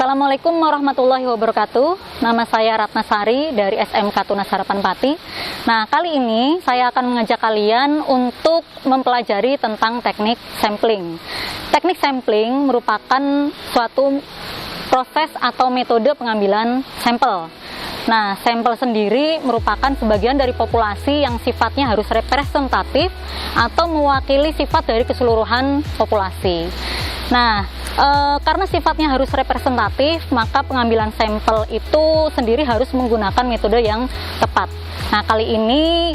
Assalamualaikum warahmatullahi wabarakatuh. Nama saya Ratnasari dari SMK Tunas Harapan Pati. Nah, kali ini saya akan mengajak kalian untuk mempelajari tentang teknik sampling. Teknik sampling merupakan suatu proses atau metode pengambilan sampel. Nah, sampel sendiri merupakan sebagian dari populasi yang sifatnya harus representatif atau mewakili sifat dari keseluruhan populasi. Nah, karena sifatnya harus representatif, maka pengambilan sampel itu sendiri harus menggunakan metode yang tepat. Nah, kali ini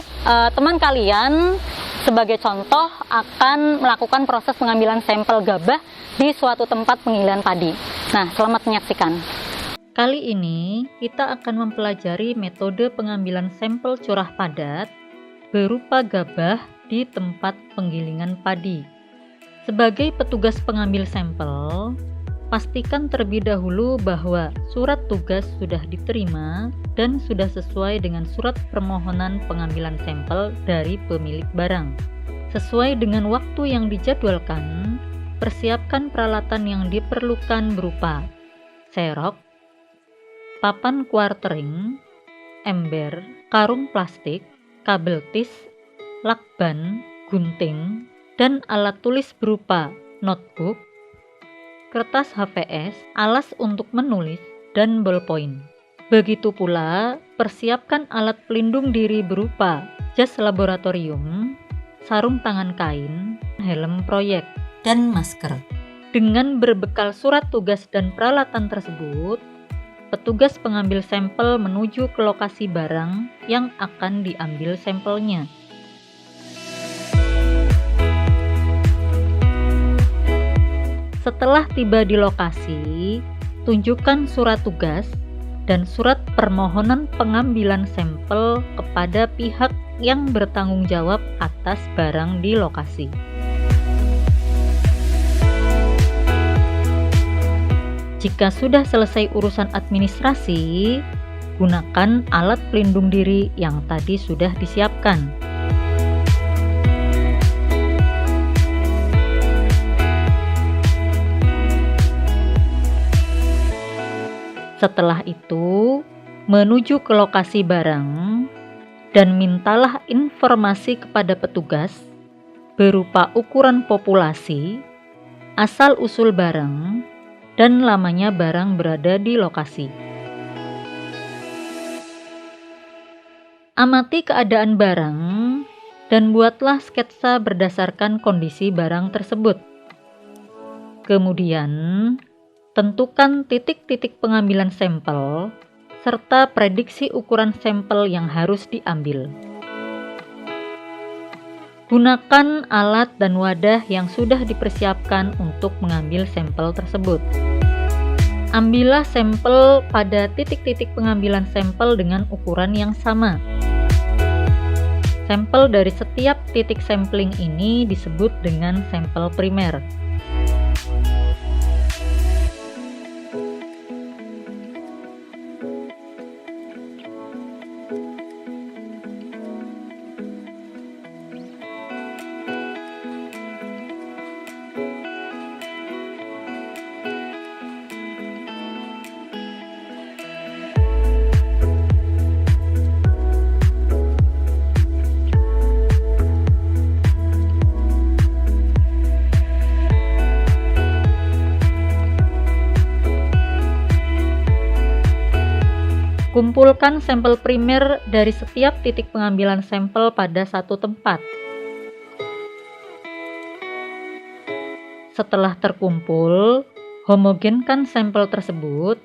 teman kalian sebagai contoh akan melakukan proses pengambilan sampel gabah di suatu tempat penggilingan padi. Nah, selamat menyaksikan. Kali ini kita akan mempelajari metode pengambilan sampel curah padat berupa gabah di tempat penggilingan padi. Sebagai petugas pengambil sampel, pastikan terlebih dahulu bahwa surat tugas sudah diterima dan sudah sesuai dengan surat permohonan pengambilan sampel dari pemilik barang. Sesuai dengan waktu yang dijadwalkan, persiapkan peralatan yang diperlukan berupa serok, papan quartering, ember, karung plastik, kabel tis, lakban, gunting, dan alat tulis berupa notebook, kertas HVS, alas untuk menulis, dan ballpoint. Begitu pula, persiapkan alat pelindung diri berupa jas laboratorium, sarung tangan kain, helm proyek, dan masker. Dengan berbekal surat tugas dan peralatan tersebut, petugas pengambil sampel menuju ke lokasi barang yang akan diambil sampelnya. Setelah tiba di lokasi, tunjukkan surat tugas dan surat permohonan pengambilan sampel kepada pihak yang bertanggung jawab atas barang di lokasi. Jika sudah selesai urusan administrasi, gunakan alat pelindung diri yang tadi sudah disiapkan. Setelah itu, menuju ke lokasi barang dan mintalah informasi kepada petugas berupa ukuran populasi, asal-usul barang, dan lamanya barang berada di lokasi. Amati keadaan barang dan buatlah sketsa berdasarkan kondisi barang tersebut. Kemudian, tentukan titik-titik pengambilan sampel serta prediksi ukuran sampel yang harus diambil. Gunakan alat dan wadah yang sudah dipersiapkan untuk mengambil sampel tersebut. Ambillah sampel pada titik-titik pengambilan sampel dengan ukuran yang sama. Sampel dari setiap titik sampling ini disebut dengan sampel primer. Kumpulkan sampel primer dari setiap titik pengambilan sampel pada satu tempat. Setelah terkumpul, homogenkan sampel tersebut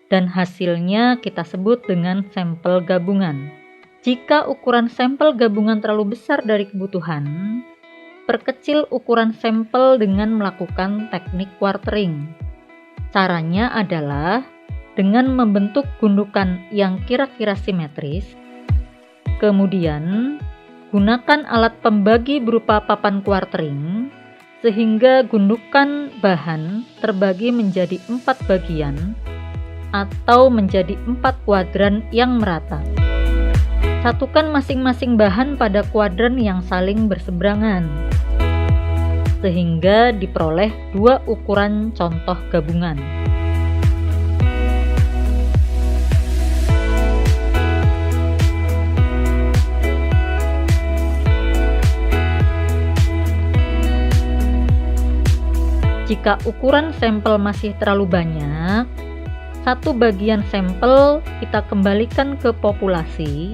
dan hasilnya kita sebut dengan sampel gabungan. Jika ukuran sampel gabungan terlalu besar dari kebutuhan, perkecil ukuran sampel dengan melakukan teknik quartering. Caranya adalah dengan membentuk gundukan yang kira-kira simetris. Kemudian, gunakan alat pembagi berupa papan quartering sehingga gundukan bahan terbagi menjadi 4 bagian atau menjadi 4 kuadran yang merata. Satukan masing-masing bahan pada kuadran yang saling berseberangan sehingga diperoleh 2 ukuran contoh gabungan. Jika ukuran sampel masih terlalu banyak, satu bagian sampel kita kembalikan ke populasi.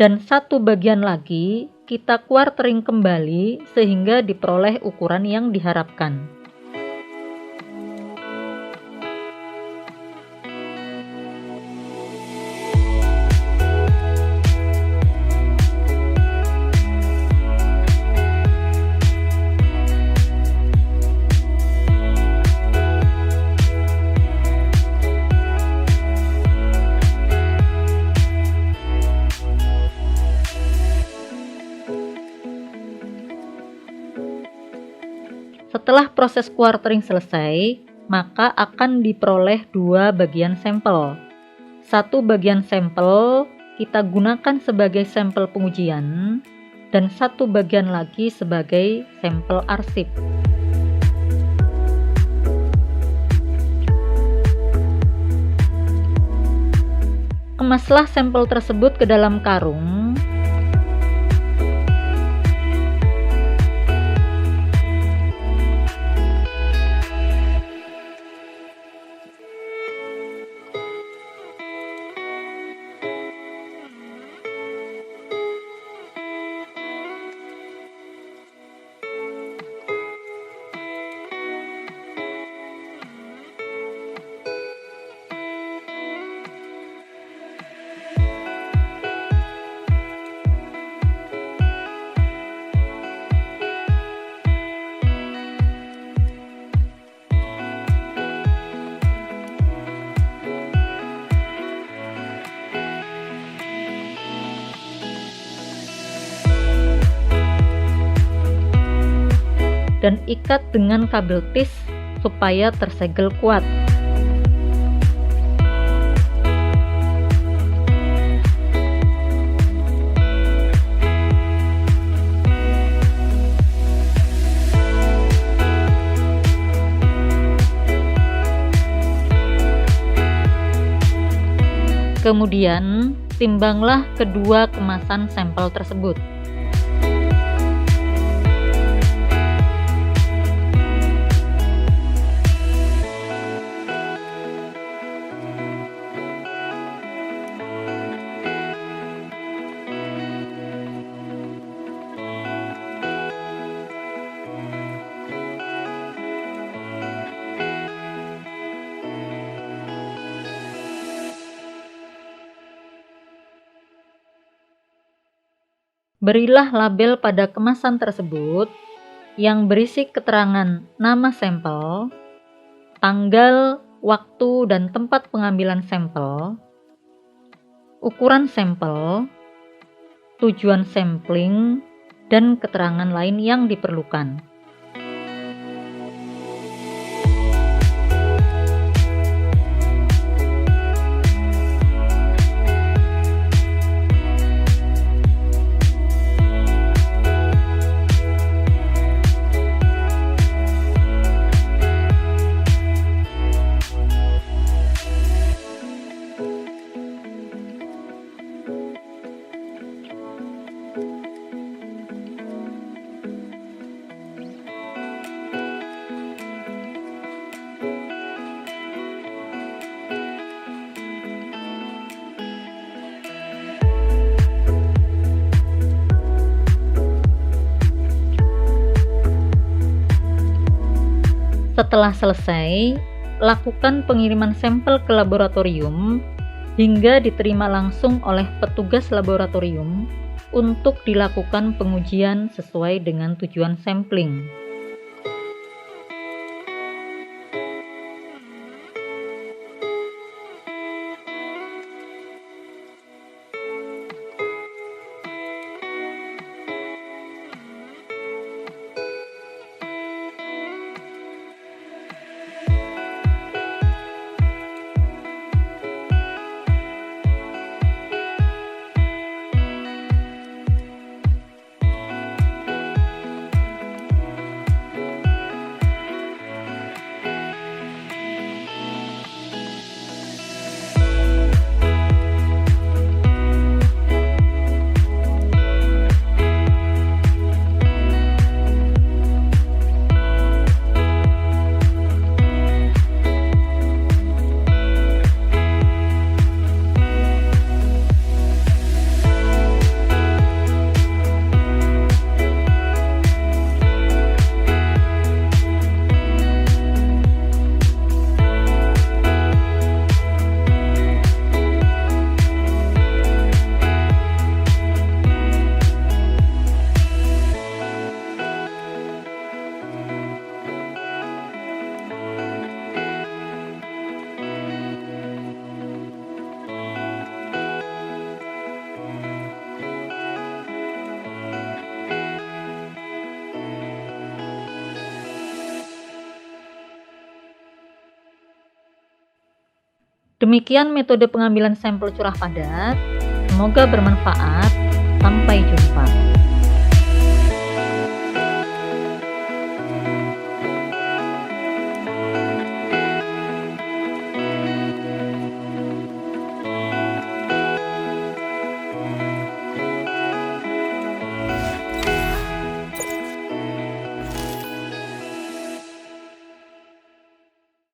Dan satu bagian lagi kita quartering kembali sehingga diperoleh ukuran yang diharapkan. Setelah proses quartering selesai, maka akan diperoleh dua bagian sampel. Satu bagian sampel kita gunakan sebagai sampel pengujian, dan satu bagian lagi sebagai sampel arsip. Kemaslah sampel tersebut ke dalam karung. Dan ikat dengan kabel tis supaya tersegel kuat. Kemudian, timbanglah kedua kemasan sampel tersebut. Berilah label pada kemasan tersebut yang berisi keterangan nama sampel, tanggal, waktu, dan tempat pengambilan sampel, ukuran sampel, tujuan sampling, dan keterangan lain yang diperlukan. Setelah selesai, lakukan pengiriman sampel ke laboratorium hingga diterima langsung oleh petugas laboratorium untuk dilakukan pengujian sesuai dengan tujuan sampling. Demikian metode pengambilan sampel curah padat. Semoga bermanfaat.